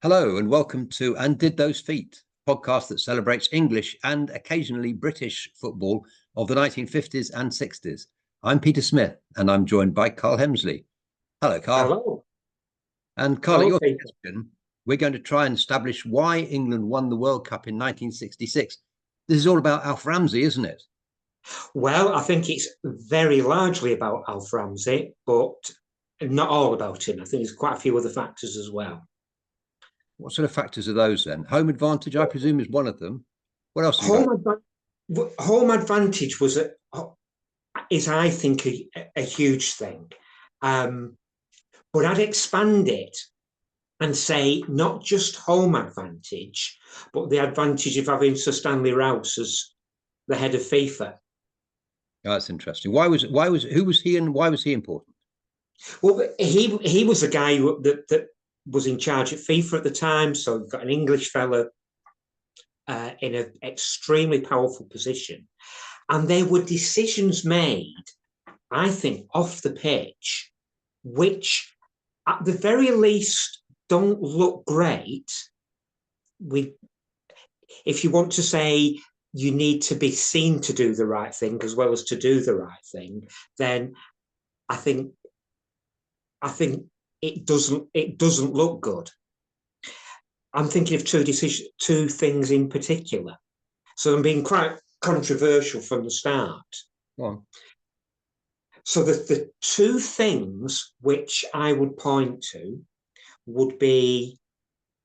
Hello and welcome to And Did Those Feet, a podcast that celebrates English and occasionally British football of the 1950s and 60s. I'm Peter Smith and I'm joined by Karl Hemsley. Hello, Karl. Hello. And Karl, at Hello, your Peter. suggestion, we're going to try and establish why England won the World Cup in 1966. This is all about Alf Ramsey, isn't it? Well, I think it's very largely about Alf Ramsey, but not all about him. I think there's quite a few other factors as well. What sort of factors are those then? Home advantage, I presume, is one of them. What else have you got? Home advantage is, I think, a huge thing. But I'd expand it and say not just home advantage, but the advantage of having Sir Stanley Rouse as the head of FIFA. Oh, that's interesting. Who was he and why was he important? Well, he was a guy that was in charge at FIFA at the time, so you've got an English fella in an extremely powerful position. And there were decisions made, I think, off the pitch, which at the very least don't look great. If you want to say you need to be seen to do the right thing as well as to do the right thing, then I think it doesn't look good. I'm thinking of two things in particular. So I'm being quite controversial from the start. Go on. So the two things which I would point to would be,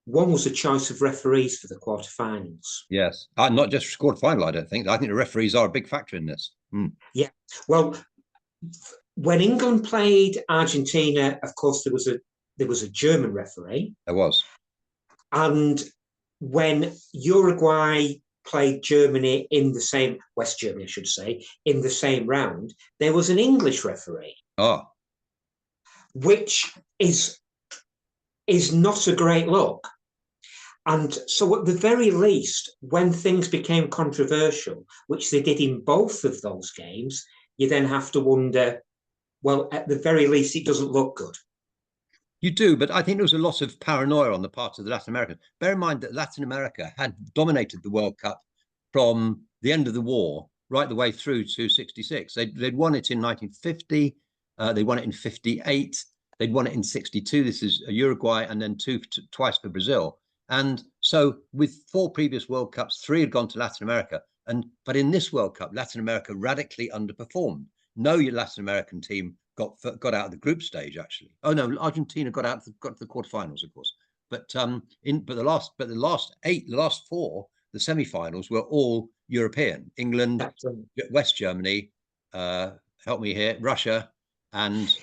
one was the choice of referees for the quarterfinals. Yes, not just quarterfinal. I don't think. I think the referees are a big factor in this. Yeah. Well, when England played Argentina, of course there was a German referee. There was. And when Uruguay played Germany West Germany, I should say, in the same round, there was an English referee. Oh. Which is not a great look. And so at the very least, when things became controversial, which they did in both of those games, you then have to wonder, well, at the very least, it doesn't look good. You do, but I think there was a lot of paranoia on the part of the Latin Americans. Bear in mind that Latin America had dominated the World Cup from the end of the war right the way through to 66. They'd won it in 1950. They won it in 58. They'd won it in 62. This is Uruguay, and then twice for Brazil. And so with four previous World Cups, three had gone to Latin America. But in this World Cup, Latin America radically underperformed. No Latin American team got out of the group stage, actually. Oh no, Argentina got to the quarterfinals, of course. But the last four, the semi-finals were all European. England, West Germany, help me here, Russia, and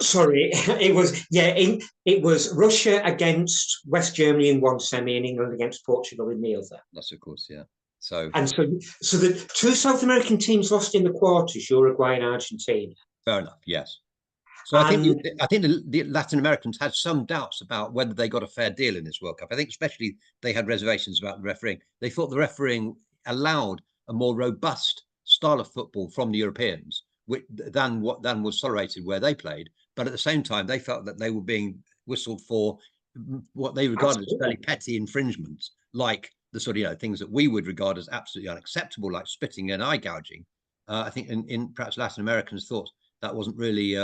sorry, it was Russia against West Germany in one semi and England against Portugal in the other. That's of course, yeah. So the two South American teams lost in the quarters, Uruguay and Argentina. Fair enough, yes. So I think the Latin Americans had some doubts about whether they got a fair deal in this World Cup. I think especially they had reservations about the refereeing. They thought the refereeing allowed a more robust style of football from the Europeans than was tolerated where they played. But at the same time, they felt that they were being whistled for what they regarded as fairly petty infringements, like the sort of things that we would regard as absolutely unacceptable, like spitting and eye gouging. I think in perhaps Latin Americans thought that wasn't really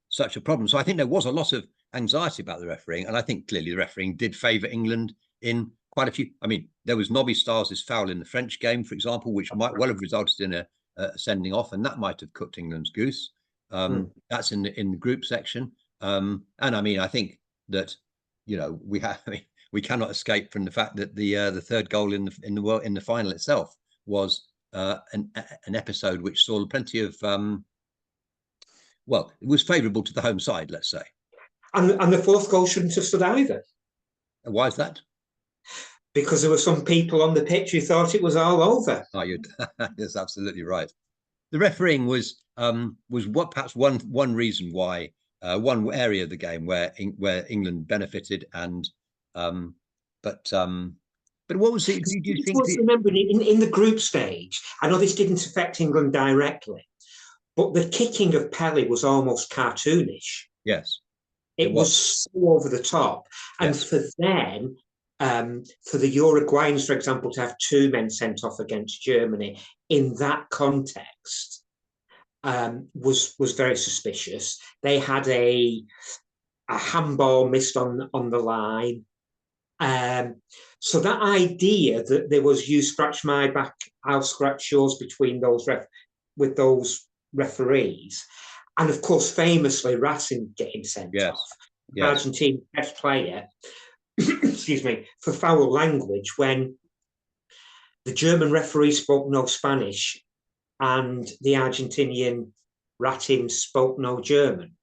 such a problem. So I think there was a lot of anxiety about the refereeing, and I think clearly the refereeing did favour England in quite a few. I mean, there was Nobby Stiles' foul in the French game, for example, which might well have resulted in a sending off, and that might have cooked England's goose. That's in the group section, and I mean, I think that we cannot escape from the fact that the third goal in the final itself was an episode which saw plenty of it was favourable to the home side, let's say. And the fourth goal shouldn't have stood either. Why is that? Because there were some people on the pitch who thought it was all over. Oh, that's absolutely right. The refereeing was perhaps one reason why one area of the game where England benefited, and but what was it? Do you think? Remember, in the group stage, I know this didn't affect England directly, but the kicking of Pelé was almost cartoonish. Yes. It was so over the top. And Yes. for them, for the Uruguayans, for example, to have 2 men sent off against Germany in that context was very suspicious. They had a handball missed on the line. So that idea that there was you scratch my back, I'll scratch yours between those with those referees, and of course famously Racing getting sent off, Argentine best player, excuse me, for foul language when the German referee spoke no Spanish and the Argentinian Ratim spoke no German.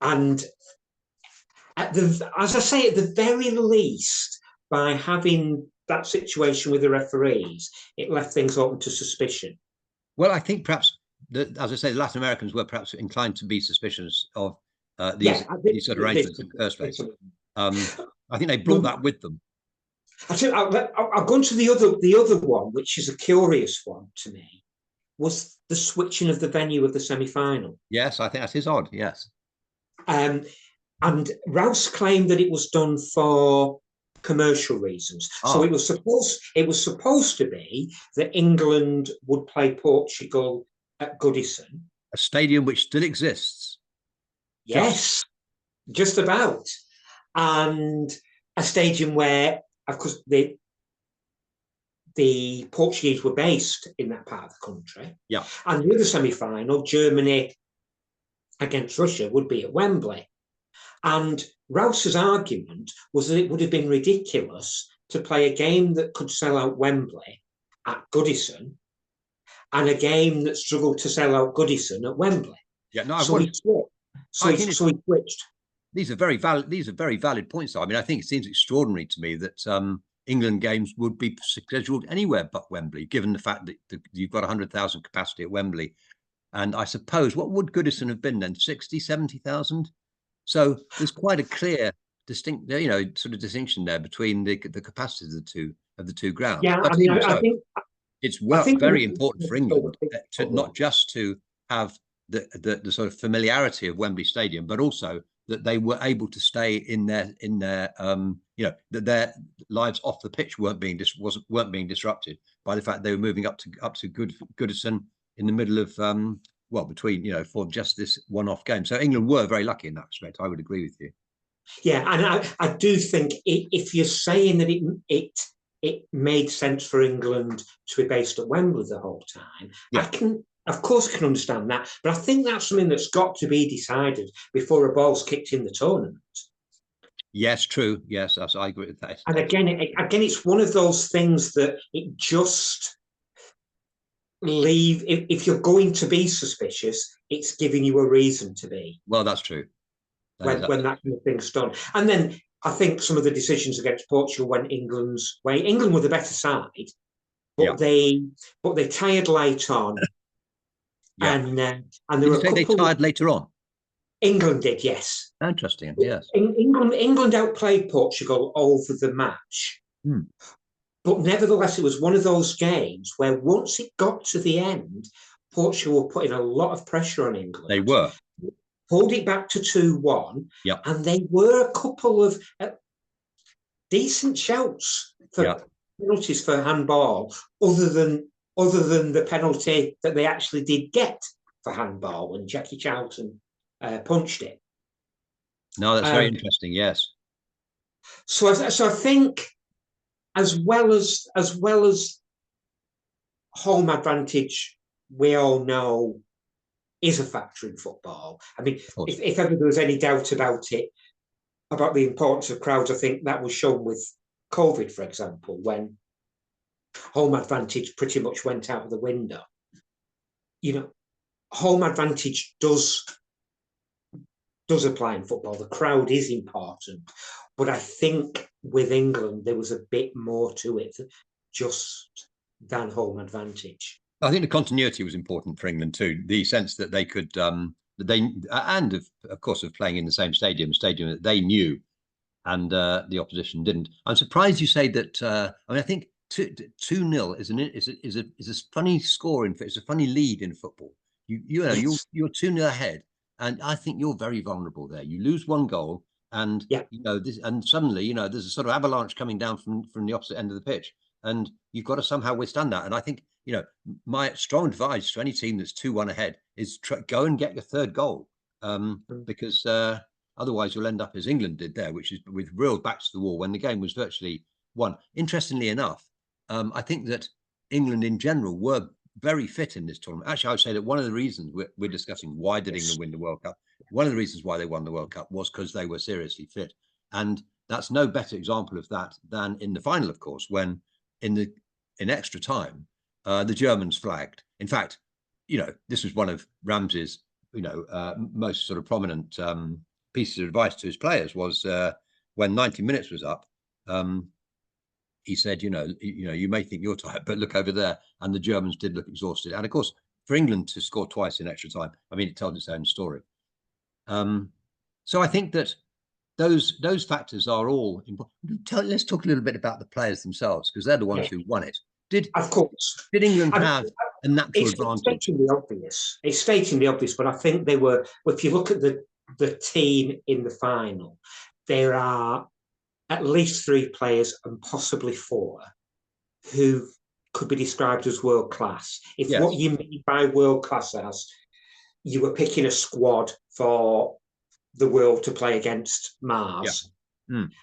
And as I say, at the very least, by having that situation with the referees, it left things open to suspicion. Well, I think perhaps, as I say, the Latin Americans were perhaps inclined to be suspicious of these sort of arrangements in the first place. I think they brought that with them. I'll go into the other one, which is a curious one to me, was the switching of the venue of the semi-final. Yes, I think that is odd. Yes. And Rouse claimed that it was done for commercial reasons. So it was supposed to be that England would play Portugal at Goodison, a stadium which still exists. Yes, just about, and a stadium where, of course, the Portuguese were based in that part of the country. Yeah, and the other semi-final, Germany against Russia, would be at Wembley. And Rouse's argument was that it would have been ridiculous to play a game that could sell out Wembley at Goodison and a game that struggled to sell out Goodison at Wembley. Yeah, no, so he switched. These are very valid points. I mean, I think it seems extraordinary to me that England games would be scheduled anywhere but Wembley, given the fact that you've got 100,000 capacity at Wembley. And I suppose, what would Goodison have been then? 60, 70,000? So there's quite a clear, distinct, sort of distinction there between the capacities of the two grounds. Yeah, I think it's very important for England not just to have the sort of familiarity of Wembley Stadium, but also that they were able to stay in their that their lives off the pitch weren't being disrupted by the fact they were moving up to Goodison in the middle of between for just this one-off game. So England were very lucky in that respect. I would agree with you. Yeah, and I do think if you're saying that it made sense for England to be based at Wembley the whole time, I can understand that, but I think that's something that's got to be decided before a ball's kicked in the tournament. Yes, true. Yes, I agree with that. And again, it's one of those things that it just leave. If you're going to be suspicious, it's giving you a reason to be. Well, that's true. When that kind of thing's done, and then I think some of the decisions against Portugal went England's way. England were the better side, but they tired late on. Yeah. And there were they tired later on? England did, yes. Interesting, yes. England outplayed Portugal over the match. But nevertheless, it was one of those games where once it got to the end, Portugal were putting a lot of pressure on England. They were. Pulled it back to 2-1. Yep. And they were a couple of decent shouts for penalties for handball, other than the penalty that they actually did get for handball when Jackie Charlton punched it. No, that's very interesting. Yes. So I think as well as home advantage, we all know is a factor in football. I mean, if ever there was any doubt about it, about the importance of crowds, I think that was shown with COVID, for example, when home advantage pretty much went out of the window. Home advantage does apply in football. The crowd is important, but I think with England there was a bit more to it just than home advantage. I think the continuity was important for England too. The sense that they could, of course, of playing in the same stadium that they knew, and the opposition didn't. I'm surprised you say that. I think 2-0 is a funny score it's a funny lead in football. You're 2-0 ahead, And I think you're very vulnerable there. You lose one goal, and Yeah. and suddenly, there's a sort of avalanche coming down from the opposite end of the pitch, and you've got to somehow withstand that. And I think, my strong advice to any team that's 2-1 ahead is go and get your third goal, because otherwise you'll end up as England did there, which is with real backs to the wall when the game was virtually won. Interestingly enough, I think that England in general were very fit in this tournament. Actually, I would say that one of the reasons we're discussing why did England win the World Cup, one of the reasons why they won the World Cup was because they were seriously fit. And that's no better example of that than in the final, of course, when in extra time, the Germans flagged. In fact, this was one of Ramsey's, most sort of prominent pieces of advice to his players was when 90 minutes was up, he said, you may think you're tired, but look over there. And the Germans did look exhausted. And of course, for England to score twice in extra time, I mean, it tells its own story. So I think that those factors are all important. Let's talk a little bit about the players themselves, because they're the ones who won it. Of course. Did England have a natural advantage? It's stating the obvious, but I think they were, if you look at the team in the final, there are at least 3 players and possibly 4 who could be described as world class. If what you mean by world class as you were picking a squad for the world to play against Mars. The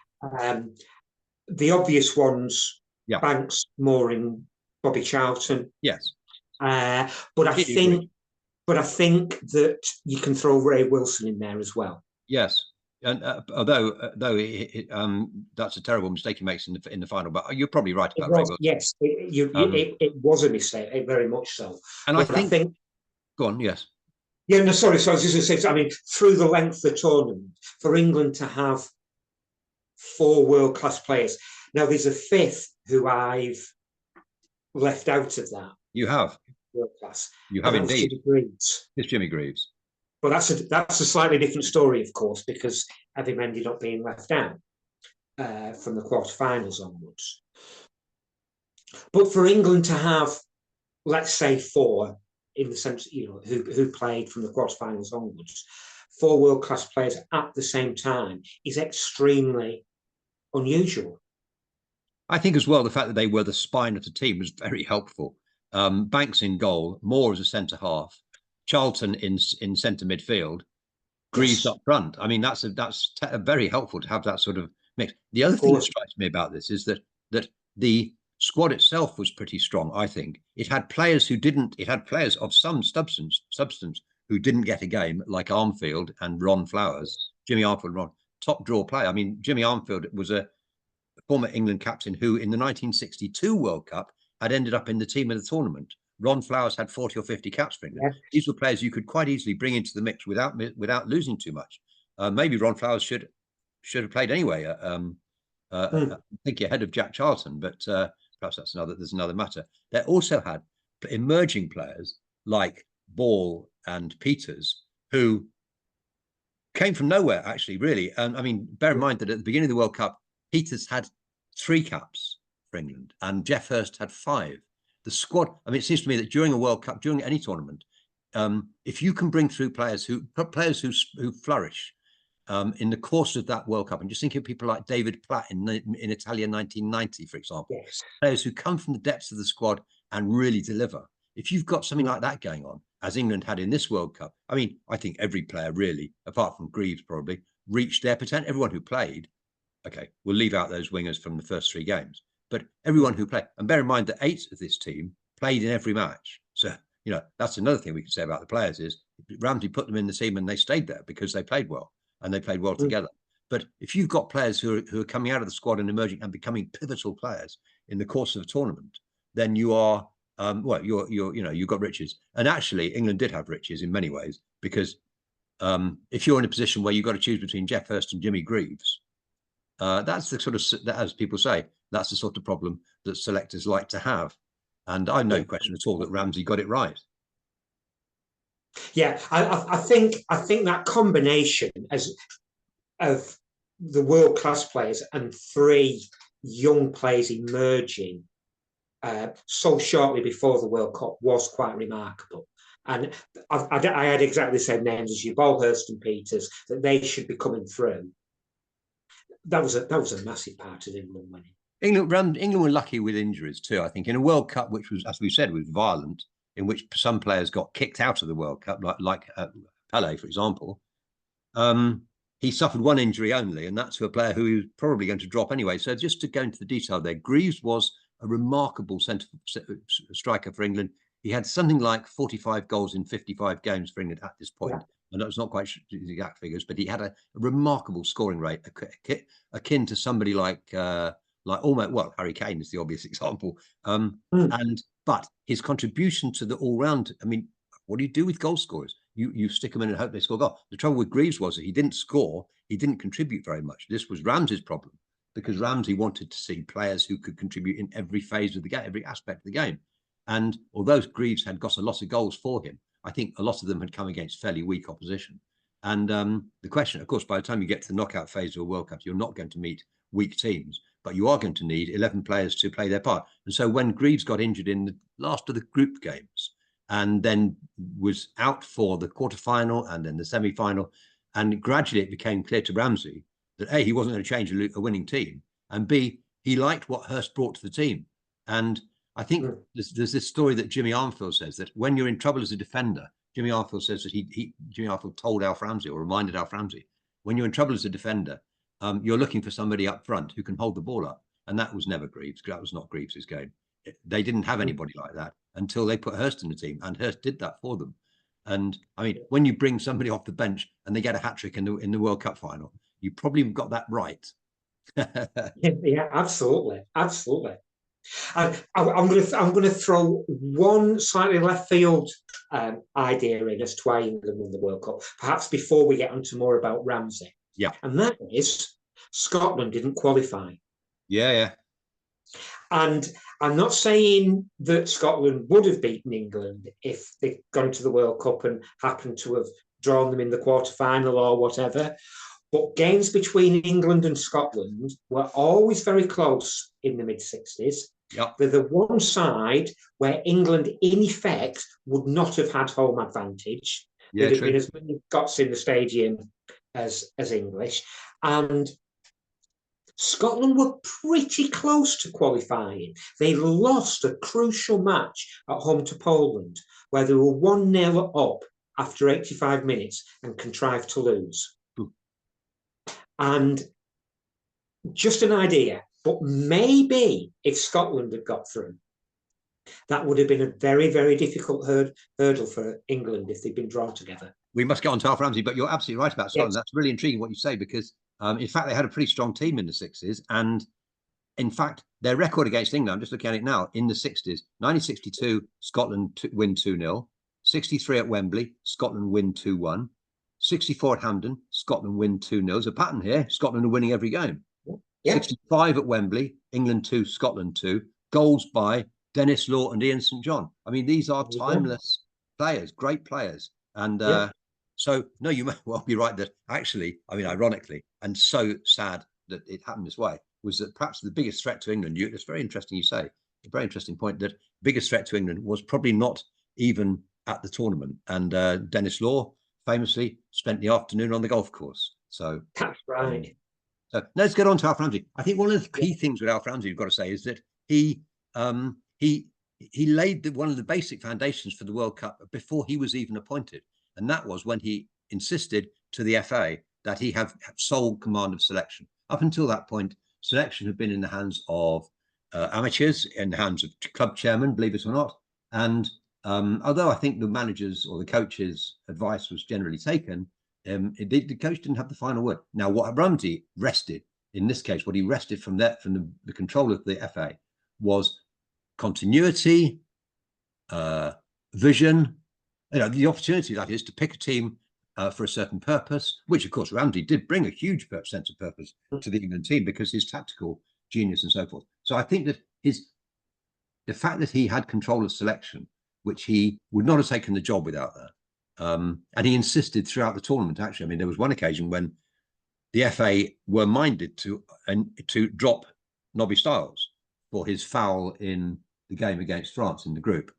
obvious ones, Banks, Mooring, Bobby Charlton. Yes. But I think that you can throw Ray Wilson in there as well. Yes. And although that's a terrible mistake he makes in the final, but you're probably right about Ray Wilson. Yes, it was a mistake, very much so. And I think go on, yes. Yeah, no, sorry. So I was just going to say, I mean, through the length of the tournament, for England to have 4 world-class players. Now, there's a 5th who I've left out of that. You have. World-class. You have indeed. Jimmy Greaves. It's Jimmy Greaves. But that's a slightly different story, of course, because Evan ended up being left out from the quarterfinals onwards. But for England to have, let's say, 4, in the sense, who played from the quarterfinals onwards, 4 world-class players at the same time is extremely unusual. I think as well, the fact that they were the spine of the team was very helpful. Banks in goal, Moore as a centre-half, Charlton in centre midfield, Greaves up front. I mean, that's very helpful to have that sort of mix. The other thing that strikes me about this is that the squad itself was pretty strong. I think it had players of some substance who didn't get a game, like Armfield and Ron Flowers. Jimmy Armfield, top draw player. I mean, Jimmy Armfield was a former England captain who, in the 1962 World Cup, had ended up in the team of the tournament. Ron Flowers had 40 or 50 caps for England. These were players you could quite easily bring into the mix without losing too much. Maybe Ron Flowers should have played anyway. I think ahead of Jack Charlton, but perhaps there's another matter. They also had emerging players like Ball and Peters, who came from nowhere, actually, really. I mean, bear in mind that at the beginning of the World Cup, Peters had 3 caps for England and Jeff Hurst had 5. The squad, I mean, it seems to me that during a World Cup, during any tournament, if you can bring through players who flourish in the course of that World Cup, and just think of people like David Platt in Italia 1990, for example, players who come from the depths of the squad and really deliver. If you've got something like that going on, as England had in this World Cup, I mean, I think every player really, apart from Greaves probably, reached their potential. Everyone who played, okay, we'll leave out those wingers from the first 3 games, but everyone who played, and bear in mind that 8 of this team played in every match. So, that's another thing we can say about the players is Ramsey put them in the team and they stayed there because they played well and they played well together. But if you've got players who are coming out of the squad and emerging and becoming pivotal players in the course of a tournament, then you are, you've got riches. And actually, England did have riches in many ways, because if you're in a position where you've got to choose between Jeff Hurst and Jimmy Greaves, that's the sort of, as people say, that's the sort of problem that selectors like to have. And I have no question at all that Ramsey got it right. Yeah, I think that combination of the world-class players and 3 young players emerging so shortly before the World Cup was quite remarkable. And I had exactly the same names as you, Bolhurst and Peters, that they should be coming through. That was a massive part of England winning. England were lucky with injuries too. I think in a World Cup, which was, as we said, was violent, in which some players got kicked out of the World Cup, like Pele, for example. He suffered one injury only, and that's to a player who he was probably going to drop anyway. So just to go into the detail there, Greaves was a remarkable centre striker for England. He had something like 45 goals in 55 games for England at this point. Yeah. And that was not quite the exact figures, but he had a remarkable scoring rate, akin to somebody like almost, well, Harry Kane is the obvious example. But his contribution to the all-round, I mean, what do you do with goal scorers? You stick them in and hope they score goal. The trouble with Greaves was that he didn't score, he didn't contribute very much. This was Ramsey's problem, because Ramsey wanted to see players who could contribute in every phase of the game, every aspect of the game. And although Greaves had got a lot of goals for him, I think a lot of them had come against fairly weak opposition. And the question, of course, by the time you get to the knockout phase of a World Cup, you're not going to meet weak teams, but you are going to need 11 players to play their part. And so when Greaves got injured in the last of the group games, and then was out for the quarterfinal and then the semi-final, and gradually it became clear to Ramsey that A, he wasn't going to change a winning team, and B, he liked what Hurst brought to the team. And I think there's this story that Jimmy Armfield says, that when you're in trouble as a defender, Jimmy Armfield says that Jimmy Armfield told Alf Ramsey, or reminded Alf Ramsey, when you're in trouble as a defender, you're looking for somebody up front who can hold the ball up. And that was never Greaves. That was not Greaves' game. They didn't have anybody like that until they put Hurst in the team, and Hurst did that for them. And I mean, when you bring somebody off the bench and they get a hat-trick in the World Cup final, you probably got that right. Yeah, absolutely. I'm going to throw one slightly left field idea in as to why England won the World Cup, perhaps before we get onto more about Ramsey. Yeah. And that is Scotland didn't qualify. Yeah. And I'm not saying that Scotland would have beaten England if they'd gone to the World Cup and happened to have drawn them in the quarterfinal or whatever. But games between England and Scotland were always very close in the mid-60s. Yep. With the one side where England, in effect, would not have had home advantage. Yeah, There'd have been as many Scots in the stadium as English. And Scotland were pretty close to qualifying. They lost a crucial match at home to Poland, where they were 1-0 up after 85 minutes and contrived to lose. And just an idea, but maybe if Scotland had got through, that would have been a very, very difficult hurdle for England if they'd been drawn together. We must get on to Alf Ramsey, but you're absolutely right about Scotland. Yes. That's really intriguing what you say, because in fact, they had a pretty strong team in the 60s. And in fact, their record against England, I'm just looking at it now, in the 60s, 1962, Scotland win 2-0. 63 at Wembley, Scotland win 2-1. 64 at Hampden, Scotland win 2-0. There's a pattern here. Scotland are winning every game. Yeah. 65 at Wembley, England 2, Scotland 2. Goals by Dennis Law and Ian St. John. I mean, these are timeless players, great players. And so, no, you may well be right that actually, I mean, ironically, and so sad that it happened this way, was that perhaps the biggest threat to England, it's very interesting you say, a very interesting point, that biggest threat to England was probably not even at the tournament. And Dennis Law famously spent the afternoon on the golf course. So that's right. So let's get on to Alf Ramsey. I think one of the key things with Alf Ramsey, you've got to say, is that he laid one of the basic foundations for the World Cup before he was even appointed. And that was when he insisted to the FA that he have sole command of selection. Up until that point, selection had been in the hands of amateurs, in the hands of club chairmen, believe it or not. And although I think the managers or the coaches' advice was generally taken, the coach didn't have the final word. Now, what Ramsey rested, in this case, what he rested from the control of the FA was continuity, vision, the opportunity, that is, to pick a team for a certain purpose, which, of course, Ramsey did bring a huge sense of purpose to the England team because his tactical genius and so forth. So I think that the fact that he had control of selection, which he would not have taken the job without that, and he insisted throughout the tournament, actually. I mean, there was one occasion when the FA were minded to drop Nobby Stiles for his foul in the game against France in the group.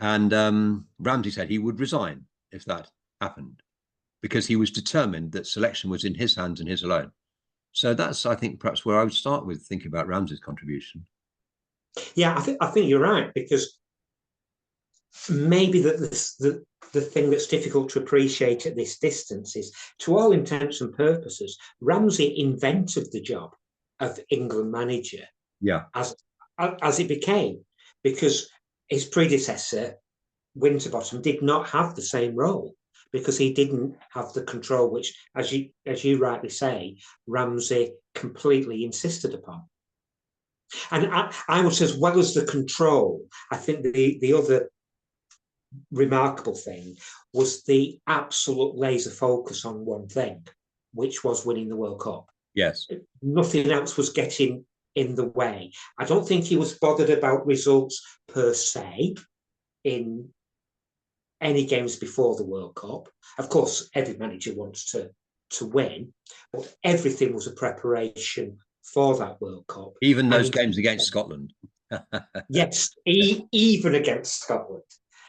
And Ramsey said he would resign if that happened, because he was determined that selection was in his hands and his alone. So that's, I think, perhaps where I would start with thinking about Ramsey's contribution. Yeah, I think you're right, because maybe the thing that's difficult to appreciate at this distance is, to all intents and purposes, Ramsey invented the job of England manager, Yeah, as it became, because his predecessor Winterbottom did not have the same role, because he didn't have the control which, as you rightly say, Ramsey completely insisted upon. And I would say, as well as the control, I think the other remarkable thing was the absolute laser focus on one thing, which was winning the World Cup. yes. Nothing else was getting in the way. I don't think he was bothered about results per se in any games before the World Cup. Of course, every manager wants to win, but everything was a preparation for that World Cup. Even those games against Scotland. Yes, even against Scotland.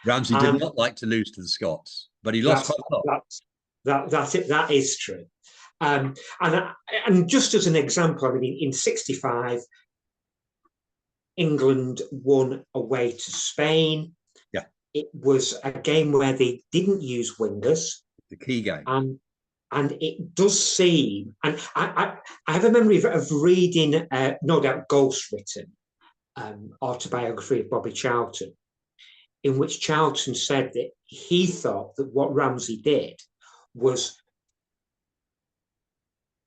Ramsey did not like to lose to the Scots, but he lost quite a lot. That is true. And just as an example, I mean, in '65, England won away to Spain. Yeah. It was a game where they didn't use wingers. The key game. And it does seem, and I have a memory of reading, no doubt ghostwritten, autobiography of Bobby Charlton, in which Charlton said that he thought that what Ramsey did was,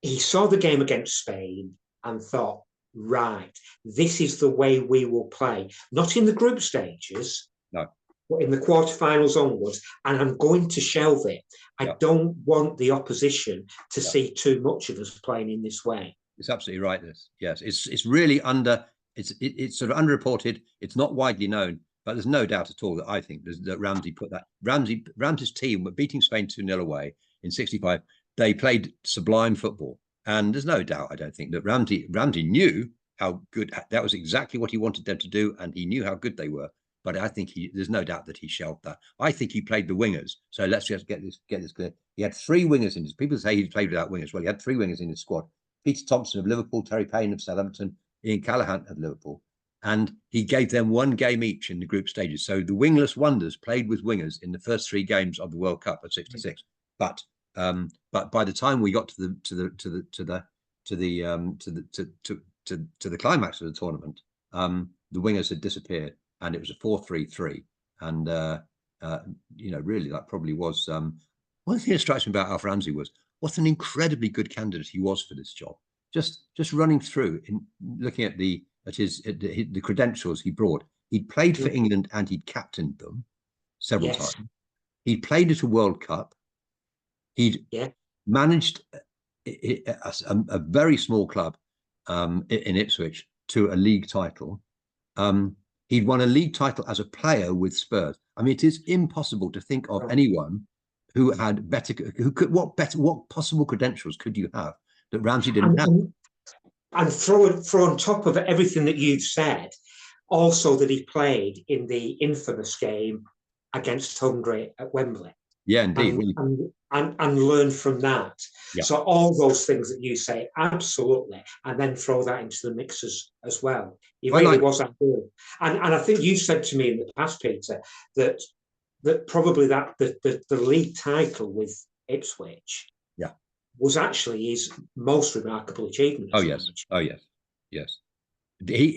he saw the game against Spain and thought, right, this is the way we will play, not in the group stages, no, but in the quarterfinals onwards, and I'm going to shelve it. I don't want the opposition to see too much of us playing in this way. It's absolutely right. Yes, it's really it's sort of underreported. It's not widely known, but there's no doubt at all that I think that Ramsey put that. Ramsey's team were beating Spain 2-0 away in '65. They played sublime football, and there's no doubt, I don't think, that Ramsey knew how good, that was exactly what he wanted them to do, and he knew how good they were. But I think there's no doubt that he shelved that. I think he played the wingers. So let's just get this clear. He had three wingers in his. People say he played without wingers. Well, he had three wingers in his squad: Peter Thompson of Liverpool, Terry Payne of Southampton, Ian Callaghan of Liverpool, and he gave them one game each in the group stages. So the wingless wonders played with wingers in the first three games of the World Cup of '66. But by the time we got to the climax of the tournament, the wingers had disappeared, and it was a 4-3-3. And really, that probably was one thing that strikes me about Alf Ramsey was what an incredibly good candidate he was for this job. Just running through, in looking at the credentials he brought. He'd played for England and he'd captained them several times. He'd played at a World Cup. He'd managed a very small club in Ipswich to a league title. He'd won a league title as a player with Spurs. I mean, it is impossible to think of anyone who had better, what possible credentials could you have that Ramsey didn't have? And throw on top of everything that you've said, also that he played in the infamous game against Hungary at Wembley. Yeah, indeed. And learn from that. Yeah. So all those things that you say, absolutely, and then throw that into the mix as well. He really was that good. And I think you said to me in the past, Peter, that probably that the league title with Ipswich was actually his most remarkable achievement. Oh yes.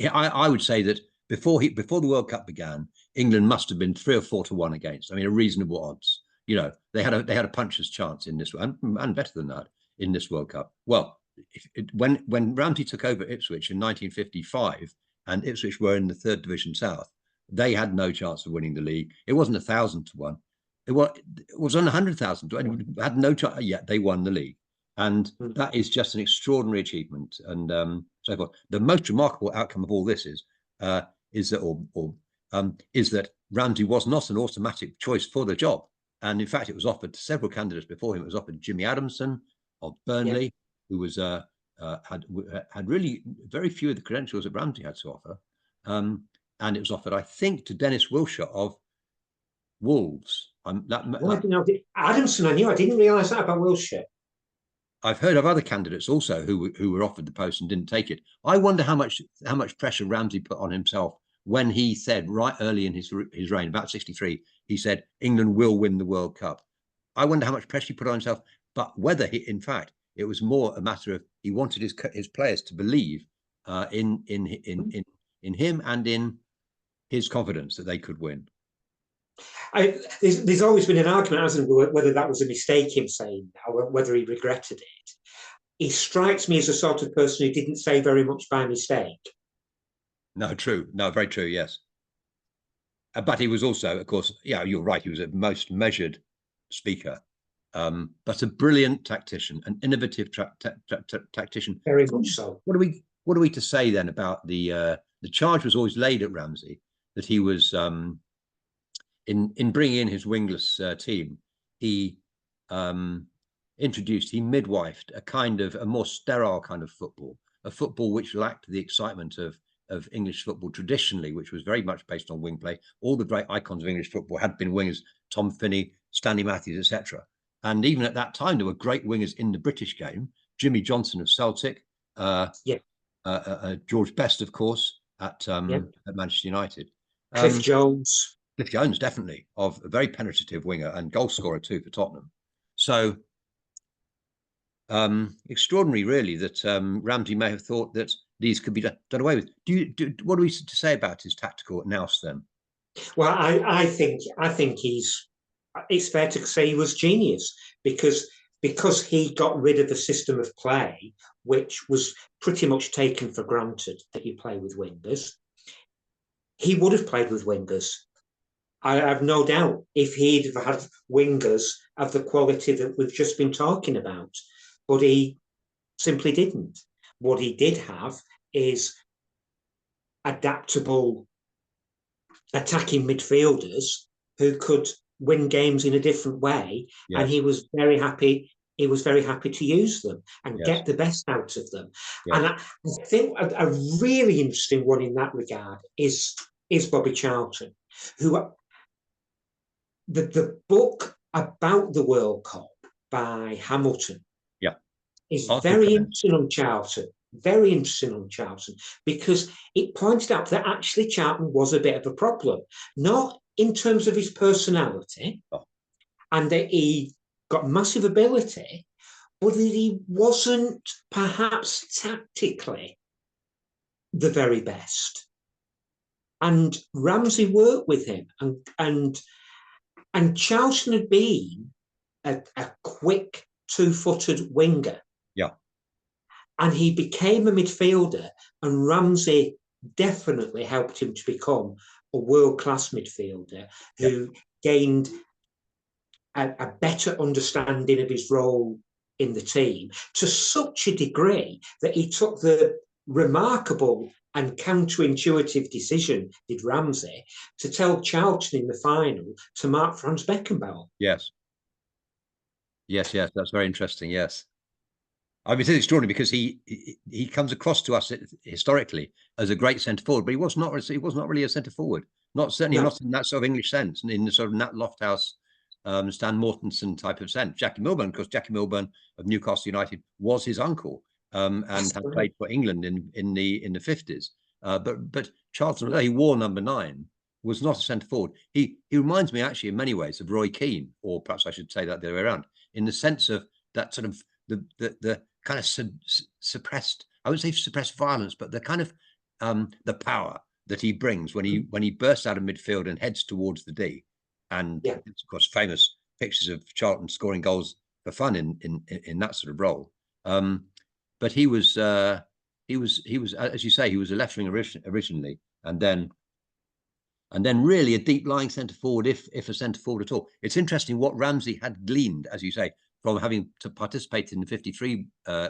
I would say that before the World Cup began, England must have been 3 or 4 to 1 against. I mean, a reasonable odds. You know, they had a puncher's chance in this one, and better than that in this World Cup. Well, when Ramsey took over Ipswich in 1955, and Ipswich were in the 3rd Division South, they had no chance of winning the league. It wasn't 1,000 to 1. It was on 100,000 to 1. Had no chance. Yet they won the league, and that is just an extraordinary achievement. And so forth. The most remarkable outcome of all this is that Ramsey was not an automatic choice for the job. And in fact, it was offered to several candidates before him. It was offered Jimmy Adamson of Burnley, who was had really very few of the credentials that Ramsey had to offer. And it was offered, I think, to Dennis Wilshire of Wolves. Well, I didn't know. Adamson, I knew. I didn't realise that about Wilshere. I've heard of other candidates also who were offered the post and didn't take it. I wonder how much pressure Ramsey put on himself when he said right early in his reign, about 63, he said England will win the World Cup. I wonder how much pressure he put on himself, but whether he, in fact, it was more a matter of he wanted his players to believe in him and in his confidence that they could win. There's always been an argument, hasn't there, whether that was a mistake him saying that, or whether he regretted it. He strikes me as a sort of person who didn't say very much by mistake. No, true. No, very true. Yes. But he was also, of course, yeah, you're right. He was a most measured speaker, but a brilliant tactician, an innovative tactician. Very much so. What are we to say then about the charge was always laid at Ramsey that he was in bringing in his wingless team, he midwifed a more sterile kind of football, a football which lacked the excitement of English football traditionally, which was very much based on wing play. All the great icons of English football had been wingers: Tom Finney, Stanley Matthews, etc. And even at that time, there were great wingers in the British game: Jimmy Johnson of Celtic, George Best, of course, at Manchester United. Cliff Jones. Cliff Jones, definitely, of a very penetrative winger and goal scorer too for Tottenham. So extraordinary, really, that Ramsey may have thought that these could be done away with. What are we to say about his tactical nous then? Well, I think it's fair to say he was genius because he got rid of the system of play, which was pretty much taken for granted that you play with wingers. He would have played with wingers. I have no doubt if he'd have had wingers of the quality that we've just been talking about, but he simply didn't. What he did have is adaptable attacking midfielders who could win games in a different way, and he was very happy. He was very happy to use them and get the best out of them. And I think a really interesting one in that regard is Bobby Charlton, who the book about the World Cup by Hamilton is very interesting on Charlton. Very interesting on Charlton because it pointed out that actually Charlton was a bit of a problem, not in terms of his personality, and that he got massive ability, but that he wasn't perhaps tactically the very best. And Ramsey worked with him, and Charlton had been a quick two-footed winger. And he became a midfielder, and Ramsey definitely helped him to become a world-class midfielder who gained a better understanding of his role in the team to such a degree that he took the remarkable and counterintuitive decision, did Ramsey, to tell Charlton in the final to mark Franz Beckenbauer. Yes, that's very interesting. Yes. I mean, it's extraordinary because he comes across to us historically as a great centre forward, but he was not really a centre forward. Not in that sort of English sense, in the sort of Nat Lofthouse, Stan Mortensen type of sense. Jackie Milburn, of course, Jackie Milburn of Newcastle United was his uncle, and had played for England in the 50s. But Charlton, although he wore number 9, was not a centre forward. He reminds me actually in many ways of Roy Keane, or perhaps I should say that the other way around, in the sense of that sort of the kind of suppressed, I wouldn't say suppressed violence, but the kind of the power that he brings when he bursts out of midfield and heads towards the D. And it's, of course, famous pictures of Charlton scoring goals for fun in that sort of role. But he was, as you say, he was a left wing originally, and then really a deep lying centre forward, if a centre forward at all. It's interesting what Ramsey had gleaned, as you say, from having to participate in the 53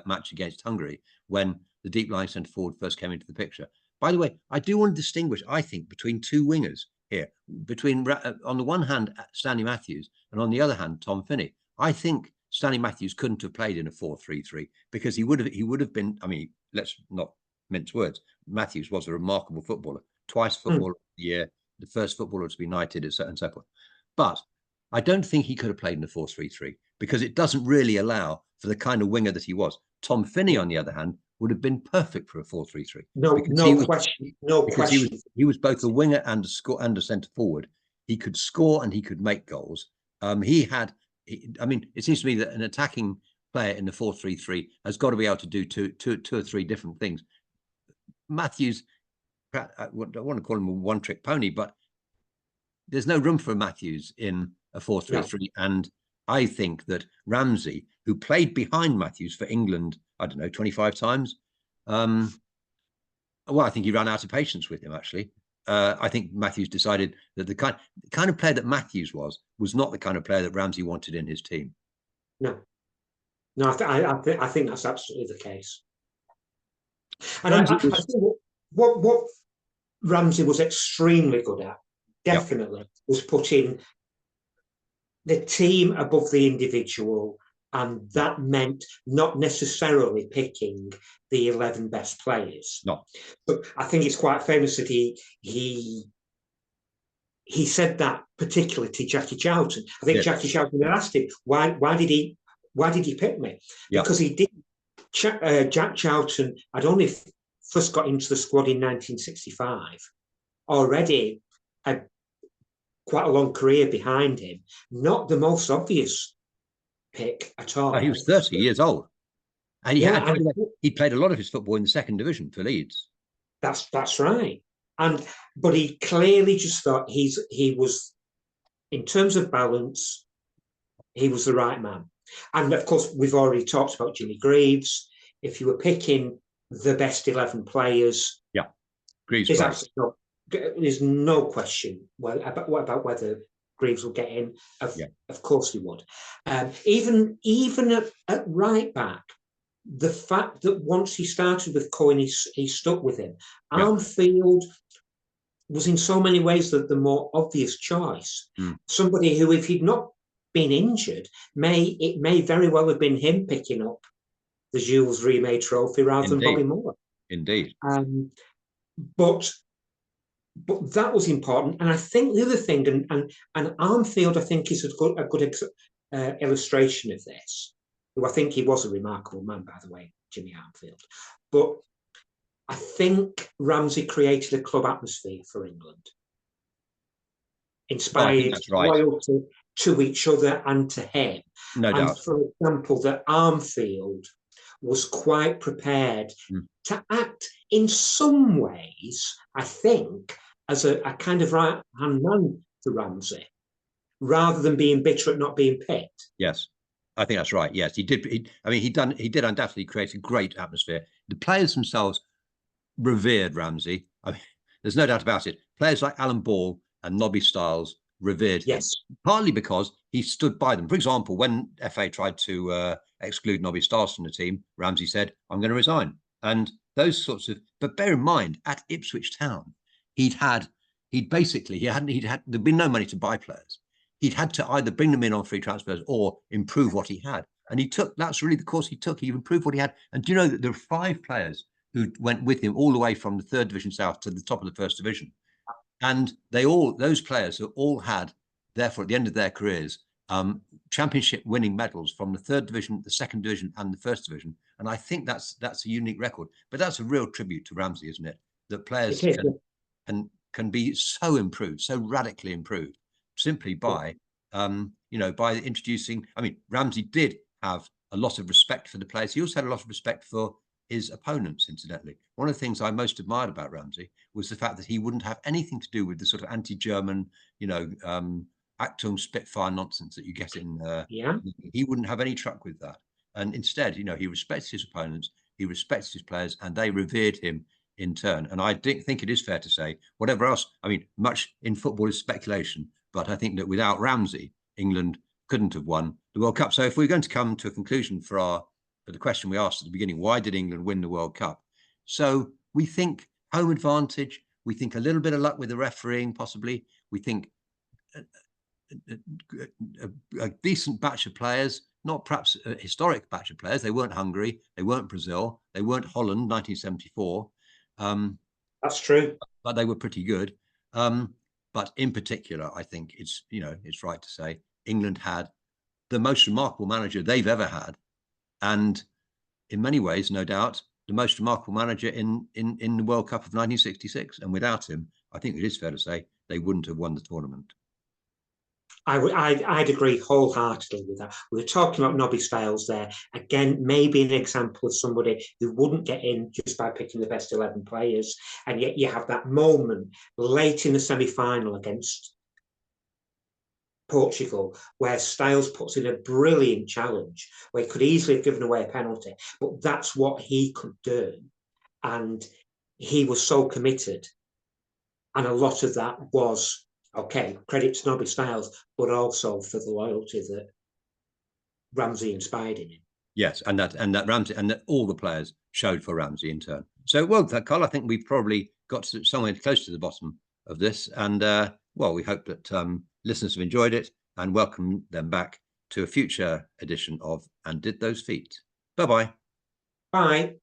match against Hungary when the deep lying centre forward first came into the picture. By the way, I do want to distinguish, I think, between two wingers here, between on the one hand Stanley Matthews and on the other hand Tom Finney. I think Stanley Matthews couldn't have played in a 4-3-3 because he would have been. I mean, let's not mince words. Matthews was a remarkable footballer, twice footballer of the year, the first footballer to be knighted, and so forth. But I don't think he could have played in a 4-3-3 because it doesn't really allow for the kind of winger that he was. Tom Finney, on the other hand, would have been perfect for a 4-3-3. No question. No question. He was both a winger and a centre forward. He could score and he could make goals. I mean, it seems to me that an attacking player in the 4-3-3 has got to be able to do two or three different things. Matthews, I don't want to call him a one-trick pony, but there's no room for Matthews in a 4-3-3. No. And I think that Ramsey, who played behind Matthews for England, I don't know, 25 times, well, I think he ran out of patience with him, actually. I think Matthews decided that the kind of player that Matthews was not the kind of player that Ramsey wanted in his team. No, I think that's absolutely the case. And I think what Ramsey was extremely good at, definitely, was putting the team above the individual, and that meant not necessarily picking the 11 best players. No, but I think it's quite famous that he said that particularly to Jackie Charlton. I think Jackie Charlton had asked him why did he pick me? Because he did. Jack Charlton had only first got into the squad in 1965. Already had quite a long career behind him. Not the most obvious pick at all. He was 30 years old, and he played a lot of his football in the second division for Leeds. That's right. But he clearly just thought he was, in terms of balance, he was the right man. And of course, we've already talked about Jimmy Greaves. If you were picking the best 11 players, Greaves. There's no question about whether Greaves will get in. Of course he would. Even at right back, the fact that once he started with Cohen, he stuck with him. Armfield was in so many ways the more obvious choice. Somebody who, if he'd not been injured, it may very well have been him picking up the Jules Rimet trophy rather than Bobby Moore. Indeed. But that was important. And I think the other thing, and Armfield, I think, is a good illustration of this. Who I think he was a remarkable man, by the way, Jimmy Armfield. But I think Ramsey created a club atmosphere for England. Inspired loyalty to each other and to him. No doubt. For example, that Armfield was quite prepared to act in some ways, I think, as a kind of right-hand man to Ramsey, rather than being bitter at not being picked. Yes, I think that's right. Yes, he did. He did undoubtedly create a great atmosphere. The players themselves revered Ramsey. I mean, there's no doubt about it. Players like Alan Ball and Nobby Stiles revered him, partly because he stood by them. For example, when FA tried to exclude Nobby Stiles from the team, Ramsey said, "I'm going to resign." And those sorts of. But bear in mind, at Ipswich Town, there'd been no money to buy players. He'd had to either bring them in on free transfers or improve what he had. And that's really the course he took. He improved what he had. And do you know that there are 5 players who went with him all the way from the 3rd Division South to the top of the 1st Division? And those players all had, therefore, at the end of their careers, championship winning medals from the 3rd Division, the 2nd Division, and the 1st Division. And I think that's a unique record. But that's a real tribute to Ramsey, isn't it? That players can be so improved, so radically improved, simply by by introducing. I mean, Ramsey did have a lot of respect for the players. He also had a lot of respect for his opponents, incidentally. One of the things I most admired about Ramsey was the fact that he wouldn't have anything to do with the sort of anti-German, Achtung Spitfire nonsense that you get in. He wouldn't have any truck with that. And instead, he respects his opponents, he respects his players, and they revered him in turn. And I think it is fair to say, whatever else, I mean, much in football is speculation, but I think that without Ramsey, England couldn't have won the World Cup. So if we're going to come to a conclusion for the question we asked at the beginning, why did England win the World Cup? So we think home advantage, we think a little bit of luck with the refereeing, possibly. We think a decent batch of players, not perhaps a historic batch of players. They weren't Hungary, they weren't Brazil, they weren't Holland, 1974. That's true. But they were pretty good. But in particular, I think it's, it's right to say England had the most remarkable manager they've ever had. And in many ways, no doubt, the most remarkable manager in the World Cup of 1966. And without him, I think it is fair to say they wouldn't have won the tournament. I'd agree wholeheartedly with that. We were talking about Nobby Stiles there. Again, maybe an example of somebody who wouldn't get in just by picking the best 11 players. And yet you have that moment late in the semi-final against Portugal, where Stiles puts in a brilliant challenge, where he could easily have given away a penalty, but that's what he could do. And he was so committed. And a lot of that was, okay, credit to Nobby Stiles, but also for the loyalty that Ramsey inspired in him. Yes, and that Ramsey, and that all the players showed for Ramsey in turn. So, well, Karl, I think we've probably got somewhere close to the bottom of this. And, well, we hope that listeners have enjoyed it and welcome them back to a future edition of And Did Those Feet. Bye-bye. Bye.